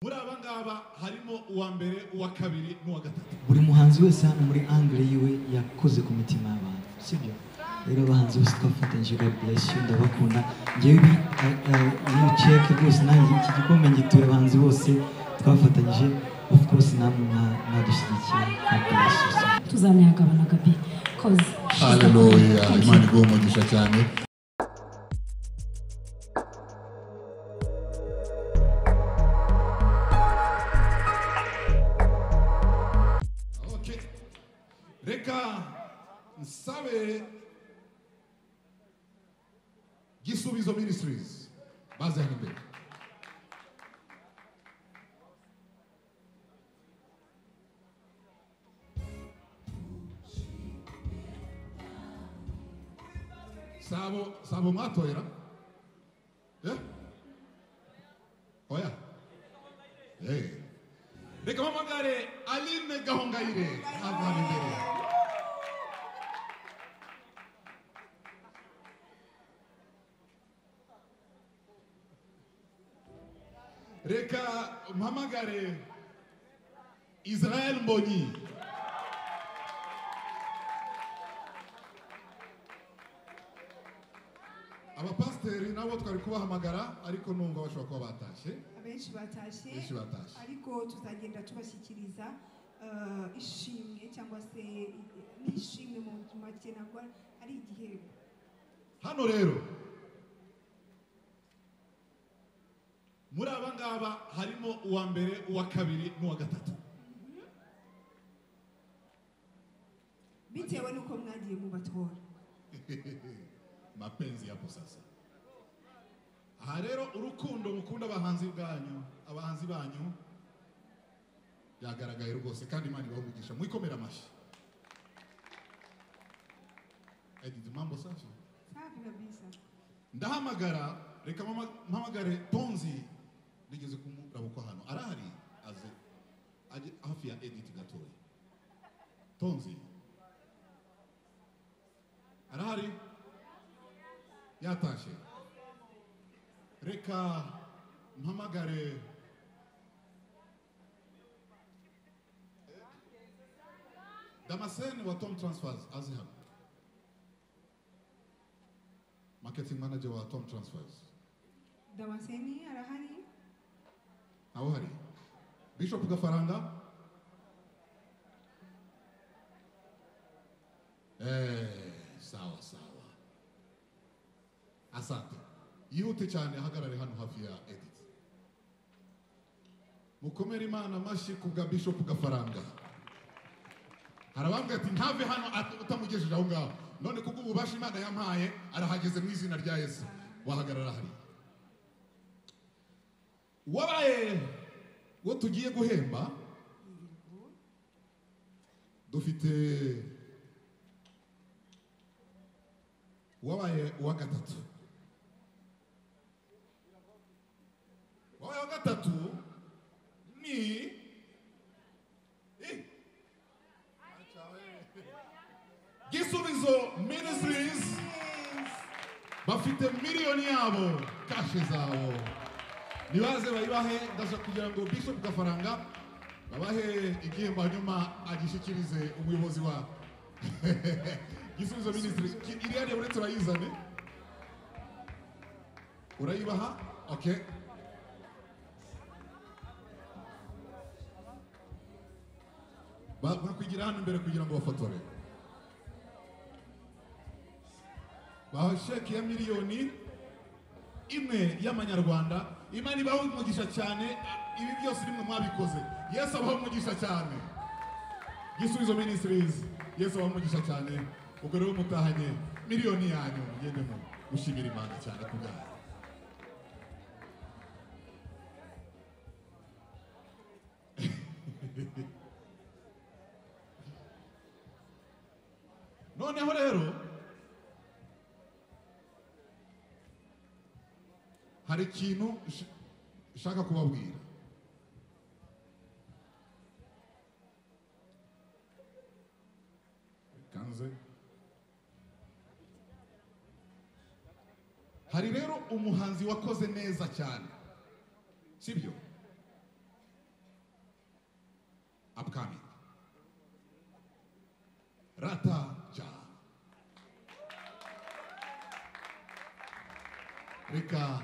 muri abangaba harimo uwa mbere uwa kabiri n'uwa gatatu. Buri muhanzi wese hano muri angle yiwe yakoze ku mitima y'abantu, sibyo? Rero abahanzi bose twafatanyije, God bless you, ndabakunda. Ngewe iyi check rwose nanjye iki gikombe ngituye abahanzi bose twafatanyije, of course namwe mwadushyigikiye. God bless you. Tuzanayagabana gabi cause hallelujah, Imana iguhe umugisha cyane. Reka nsabe Gisubizo Ministries baze hano imbere. Zabo mwatoyera? Oya. Reka mpamagare Aline Gahongayire avana imbere. Reka mpamagare Israel Mbonyi. Abapasteri nabo twari kubahamagara ariko numva bashobora kuba batashe. Abenshi batashe. Ariko tuzagenda tubashyikiriza ishimwe cyangwa se n'ishimwe mu make ntabwo ari igihembo. Hano rero muri abangaba harimo uwa mbere uwa kabiri n'uwa gatatu. Bitewe nuko mwagiye mu batora. Mapenzi yapo sasa. Aha rero urukundo mukunda abahanzi banyu yagaragaye rwose kandi Imana ibahugisha. Mwikomera amashi. Edith mambo safi. Safi kabisa. Ndahamagara reka mpamagare Tonzi nigeze kumuraba ko hano arahari aje hafi ya Edith gatoya. Tonzi arahari yatashe. Reka mpamagare Damascene wa Tom Transfers azi hano, marketing manager wa Tom Transfers. Damascene arahari? Aho hari Bishop Gafaranga. Sawa. Asante. Yihute cyane ahagarare hano hafi ya Edith. Mukomere Imana amashi kubwa Bishop Gafaranga. Harabambwe ati ntave hano utamugejeje aho ngaho. None kubwo ububasha Imana yampaye arahageze mu izina rya Yesu. Wahagarara hari. Wabaye wo tugiye guhemba dufite wabaye uwa gatatu. Wabaye uwa gatatu ni Gisubizo Ministries. Bafite miliyoni yabo kashe zabo. Nibaze bayibahe ndashaka kugira ngo Bishop Gafaranga babahe igihembo hanyuma agishikirize umuyobozi wa Gisubizo Ministries. Iri yari uretse bayizane urayibaha. Okay, bakwigira hano imbere kugira ngo bafotore. Baho sheki ya miliyoni imwe y'amanyarwanda. Imana ibaho umugisha cyane. Ibi byose nimwe mwabikoze. Yesu abaho umugisha cyane. Gisubizo Ministries, Yesu abaho umugisha cyane. Ubwo rero mutahanye miliyoni yanyu mugendemo mushimira Imana cyane kubwayo. Noneho rero hari ikintu shaka kubabwira. Kanze hari rero umuhanzi wakoze neza cyane, sibyo? rataja. Reka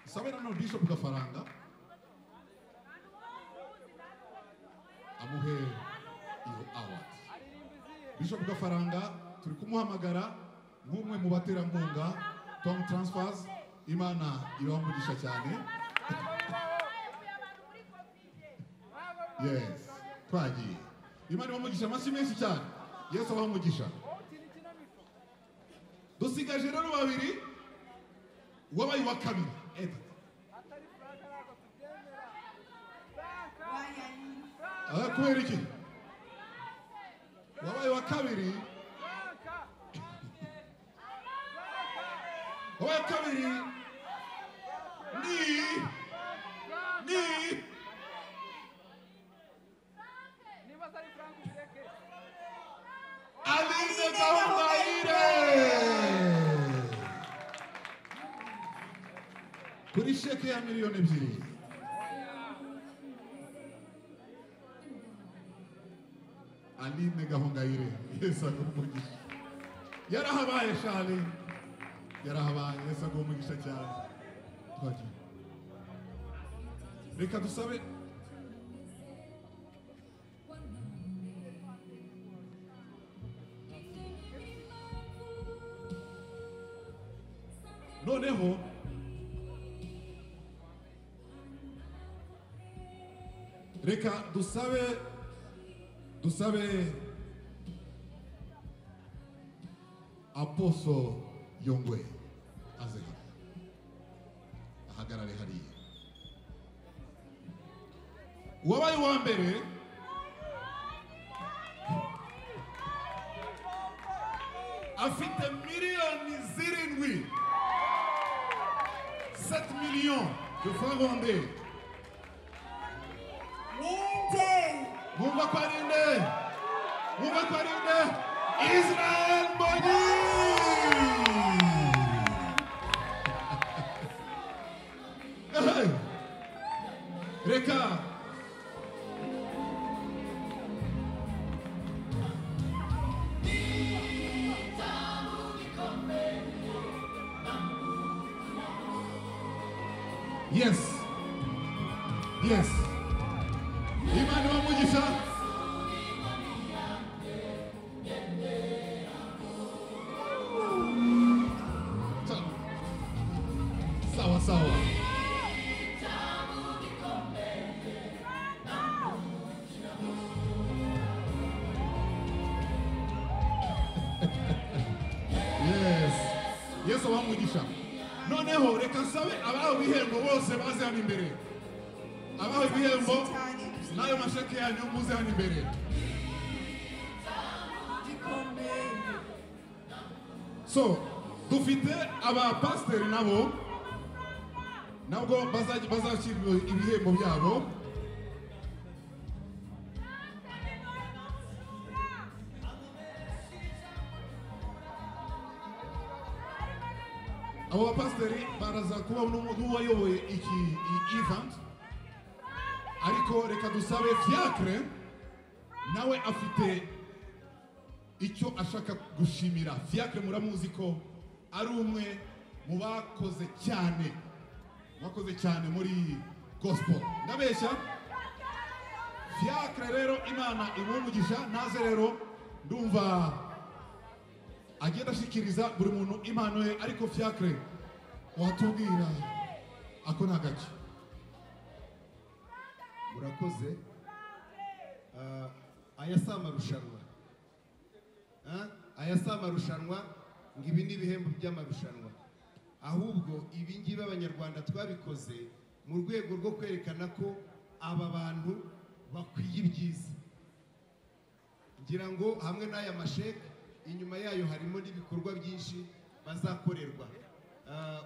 sabera no Bishop Gafaranga amuhe iyo award. Bishop Gafaranga turi kumuhamagara nk'umwe mu baterankunga Tom Transfers. Imana ibamugisha cyane. Yes, twagiye. Imana ibamugisha amashyi menshi cyane. Yesu abamugisha. Dusigaje rero babiri wabaye wa kabiri. Kubera iki? Wabaye wa kabiri. Wabaye wa kabiri. Ni Aline Gahongayire kuri sheke ya miliyoni 2. Aline Gahongayire Yesu agumugisha. Yarahabaye shali. Yarahabaye Yesu agumugisha cyane. Twagiye. Reka dusabe noneho reka dusabe Aposo Yongwe aze ahagarare hariya. Wabaye wa mbere afite miliyoni 7. 7 millions de francs rwandais. Mumva kwa rinde Israel Mbonyi. Reka Yes. Imana ibamugisha. Sawa. Yes, abamugisha. Noneho reka nsabe abaho ibihembo bose baze hano imbere. Abaho ibihembo nayo masheke yanyu muze hano imbere. So, dufite aba pasiteri nabwo bazashyirwa ibihembo byabo. Abo bapasiteri baraza kuba n'uwayoboye iki event, ariko reka dusabe Fiacre nawe afite icyo ashaka gushimira. Fiacre muramuzi ko ari umwe mu bakoze cyane muri gospel. Ndabeshya? Fiacre rero Imana imumugisha, naze rero ndumva agenda ashikiriza buri muntu impano ye, ariko Fiacre watubwira ako nagace. Murakoze. Aya si amarushanwa ngo ibi ni ibihembo by'amarushanwa, ahubwo ibi ngibi abanyarwanda twabikoze mu rwego rwo kwerekana ko aba bantu bakwiye ibyiza. Ngira ngo hamwe n'aya masheke inyuma yayo harimo n'ibikorwa byinshi bazakorerwa.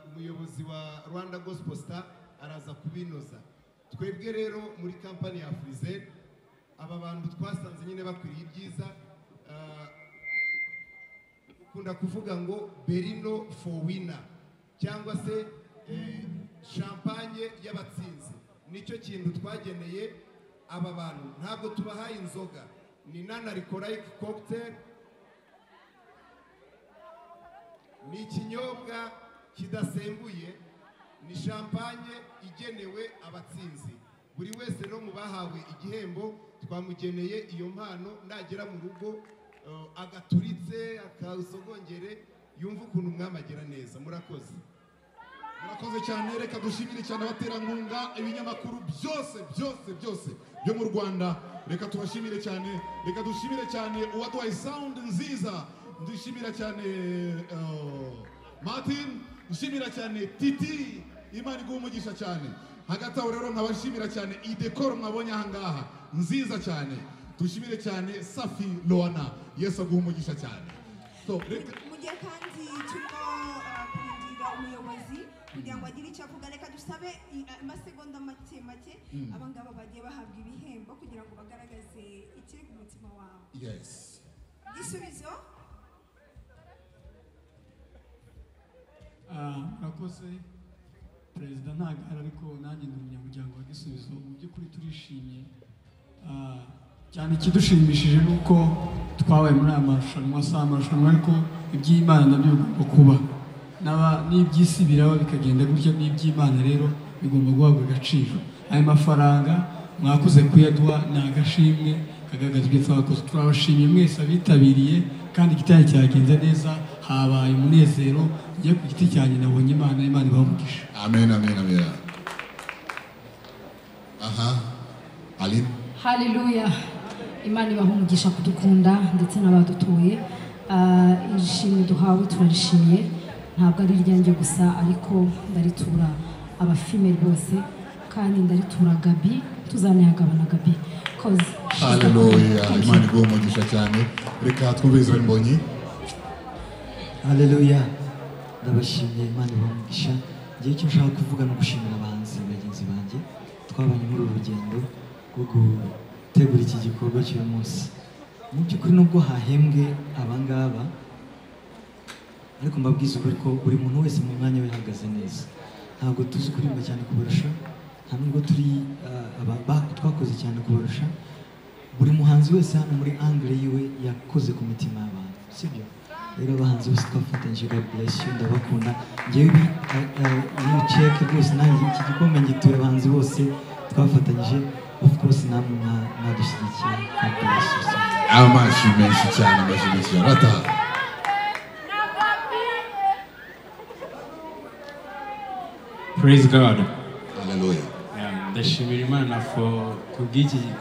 Umuyobozi wa Rwanda Gospel Stars araza kubinoza. Twebwe rero muri kampani ya Frize aba bantu twasanze nyine bakwiriye ibyiza. Ukunda kuvuga ngo Berino for winner cyangwa se champagne y'abatsinzi. Nicyo kintu twageneye aba bantu. Ntabwo tubahaye inzoga, ni non-alcoholic cocktail, ni ikinyobwa kidasembuye, ni champagne igenewe abatsinzi. Buri wese no mu bahawe igihembo twamugeneye iyo mpano, nagera mu rugo agaturitse akasogongere yumva ukuntu mwamagira neza. Murakoze. Murakoze cyane, reka dushimire cyane abaterankunga, ibinyamakuru byose byo mu Rwanda, reka tubashimire cyane, reka dushimire cyane uwaduhaye sound nziza, dushimira cyane Martin, dushimira cyane Titi, Imana iguhe umugisha cyane. Hagati aho rero nkabashimira cyane idekoro mwabonye ahangaha nziza cyane, dushimire cyane Safi Loana, Yesu aguhe umugisha cyane. So mugiye kandi tuko kurindira umuyobozi kugira ngo agire icyo avuga, reka dusabe amasegonda make abangaba bagiye bahabwa ibihembo kugira ngo bagaragaze ikiri ku mutima wawe. Yes. Gisubizo. Murakoze perezida ntagara, ariko nanjye ndi umunyamuryango wa Gisubizo. Mu by'ukuri turishimye cyane, ikidushimishije ni uko twabaye muri aya marushanwa, si amarushanwa ariko iby'Imana nabyo bigomba kuba, n'iby'isi biraba bikagenda gutya, n'iby'Imana rero bigomba guhabwa agaciro. Aya mafaranga mwakoze kuyaduha ni agashimwe kagaragaza ibyo twakoze. Turabashimiye mwese abitabiriye, kandi igitari cyagenze neza, habaye umunezero. Ngiye ku giti cyanjye nabonye Imana ibaha umugisha. Amen. Aha, Aline. Haleluya. Imana ibaha umugisha kudukunda ndetse n'abadutuye. Ishimwe duhawe turarishimiye, ntabwo ari iryanjye gusa, ariko ndaritura abafimeli bose, kandi ndaritura Gabi, tuzanayagabana Gabi. Haleluya, Imana iguhe umugisha cyane. Reka twumve Israel Mbonyi. Haleluya, ndabashimiye, Imana ibaha umugisha. Ngiye icyo nshaka kuvuga no gushimira abahanzi bagenzi banjye twabanye muri uru rugendo rwo gutegura iki gikorwa cy'uyu munsi. Mu by'ukuri nubwo hahembwe abangaba, ariko mbabwiza ukuri ko buri muntu wese mu mwanya we ahagaze neza. Ntabwo tuzi kuririmba cyane kubarusha, nta nubwo turi twakoze cyane kubarusha. Buri muhanzi wese hano muri angle yiwe yakoze ku mitima y'abantu, sibyo? Rero abahanzi bose twafatanyije, God bless you, ndabakunda. Ngewe iyi check rwose nanjye iki gikombe ngituye abahanzi bose twafatanyije, of course namwe mwadushyigikiye. God bless you. Amashi menshi cyane, rata. Praise God. Hallelujah. Ndashimira Imana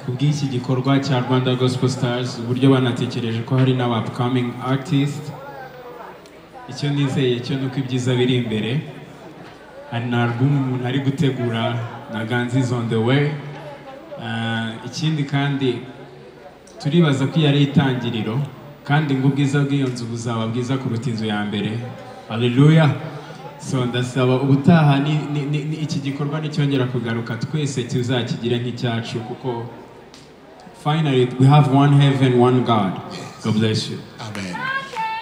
kubw'iki gikorwa cya Rwanda Gospel Stars, uburyo banatekereje ko hari n'aba upcoming artist. Icyo nizeye cyo nuko ibyiza biri imbere. Hari na album umuntu ari gutegura na Ganzi on the way. Ikindi kandi turibaza ko yari itangiriro, kandi ngo ubwiza bw'iyo nzu buzaba bwiza kuruta inzu ya mbere. Hallelujah. So ndasaba ubutaha ni iki gikorwa nicyongera kugaruka twese tuzakigira nk'icyacu, kuko finally we have one heaven, one God. God bless you. Amen.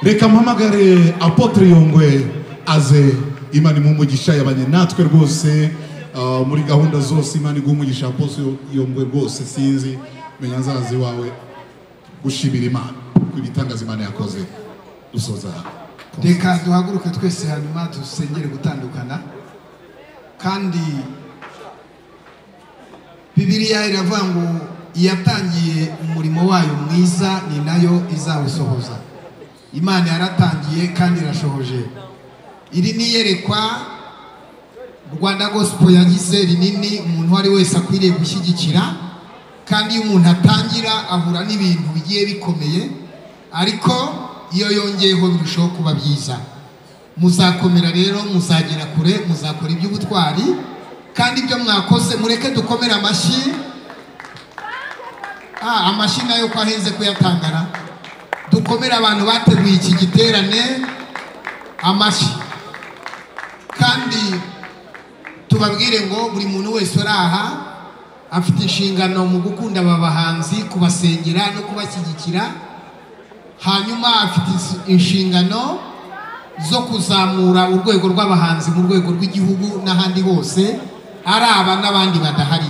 Reka mpamagare Apotre Yongwe aze. Imana imumugisha, yabanye natwe rwose muri gahunda zose. Imana igumugisha Apotre Yongwe rwose, sinzi menya nzazi wawe gushimira Imana ibitangaza Imana yakoze. Dusoza reka duhaguruke twese hanyuma dusengere gutandukana. Kandi Bibiliya iravuga ngo iyatangiye umurimo wayo mwiza ni nayo izawusohoza. Imana yaratangiye kandi irashohoje. Iri ni iyerekwa Rwanda Gospel yagize rinini, umuntu wari wese akwiriye gushyigikira. Kandi iyo umuntu atangira ahura n'ibintu bigiye bikomeye, ariko iyo yongeyeho birushaho kuba byiza. Muzakomera rero, muzagera kure, muzakora iby'ubutwari, kandi ibyo mwakoze mureke dukomere amashyi. Amashyi nayo ko ahenze kuyatangara. Dukomere abantu bateguye iki giterane amashyi, kandi tubabwire ngo buri muntu wese uri aha afite inshingano mu gukunda aba bahanzi, kubasengera no kubashyigikira. Hanyuma afite inshingano zo kuzamura urwego rw'abahanzi mu rwego rw'igihugu n'ahandi hose, ari aba n'abandi badahari.